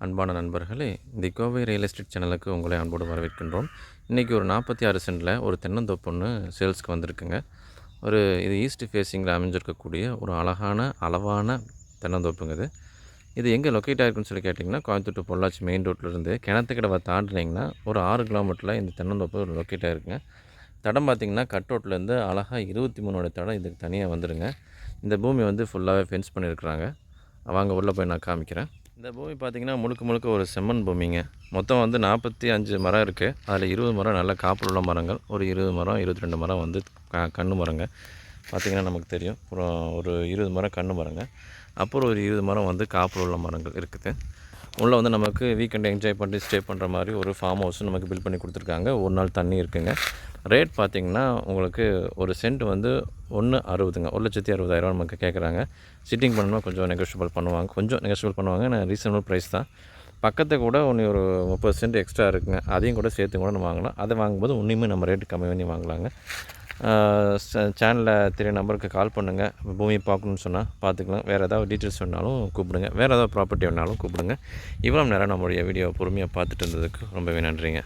அன்பான நண்பர்களே, தி Kovai real estate சேனலுக்கு உங்களை அன்போடு வரவேற்கின்றோம். இன்றைக்கி ஒரு 46 சென்டில் ஒரு தென்னந்தோப்பு ஒன்று சேல்ஸ்க்கு வந்திருக்குங்க. இது ஈஸ்ட் ஃபேஸிங்கில் அமைஞ்சிருக்கக்கூடிய ஒரு அழகான அளவான தென்னந்தோப்புங்க இது. இது எங்கே லொக்கேட் ஆகிருக்குன்னு சொல்லி கேட்டிங்கன்னா, கோயம்புத்தூர் to பொள்ளாச்சி மெயின் ரோட்லேருந்து கிணத்துக்கடவை தாண்டினீங்கன்னா ஒரு 6 கிலோமீட்டரில் இந்த தென்னந்தோப்பு லொக்கேட் ஆகிருக்குங்க. தடம் பார்த்திங்கன்னா கட் ரோட்லேருந்து அழகாக 23 தடம் இதுக்கு தனியாக வந்துடுங்க. இந்த பூமி வந்து ஃபுல்லாகவே ஃபென்ஸ் பண்ணியிருக்கிறாங்க. வாங்க உள்ளே போய் நான் காமிக்கிறேன். இந்த பூமி பார்த்திங்கன்னா முழுக்க முழுக்க ஒரு செம்மண் பூமிங்க. மொத்தம் வந்து 45 மரம் இருக்குது. அதில் 20 மரம் நல்ல காப்பில் உள்ள மரங்கள், ஒரு 20 மரம் 22 மரம் வந்து கன்று மரங்க. பார்த்திங்கன்னா நமக்கு தெரியும். அப்புறம் ஒரு 20 மரம் கன்று மரங்க, அப்புறம் ஒரு 20 மரம் வந்து காப்பில் உள்ள மரங்கள் இருக்குது. உள்ளே வந்து நமக்கு வீக்கெண்ட் என்ஜாய் பண்ணி ஸ்டே பண்ணுற மாதிரி ஒரு ஃபார்ம் ஹவுஸும் நமக்கு பில்ட் பண்ணி கொடுத்துருக்காங்க. ஒரு நாள் தண்ணி இருக்குங்க. ரேட் பார்த்திங்கன்னா உங்களுக்கு ஒரு சென்ட் வந்து 1,60ங்க, 1,60,000 நமக்கு கேட்குறாங்க. சிட்டிங் பண்ணணும்னா கொஞ்சம் நெகோஷியபிள் பண்ணுவாங்க. நான் ரீசனபிள் ப்ரைஸ் தான். பக்கத்தில் கூட ஒரு 30 சென்ட் எக்ஸ்ட்ரா இருக்குங்க. அதையும் கூட சேர்த்து கூட நம்ம வாங்கலாம். அதை வாங்கும்போது இன்னுமே நம்ம ரேட்டு கம்மி பண்ணி வாங்கலாங்க. சேனலில் தெரிய நம்பருக்கு கால் பண்ணுங்கள். பூமி பார்க்கணுன்னு சொன்னால் பார்த்துக்கலாம். வேறு ஏதாவது டீட்டெயில்ஸ் வேணாலும் கூப்பிடுங்க. வேறு ஏதாவது ப்ராப்பர்ட்டி வேணாலும் கூப்பிடுங்க. இவ்வளோ நேரம் நம்மளுடைய வீடியோவை பொறுமையாக பார்த்துட்டு இருந்ததுக்கு ரொம்பவே நன்றிங்க.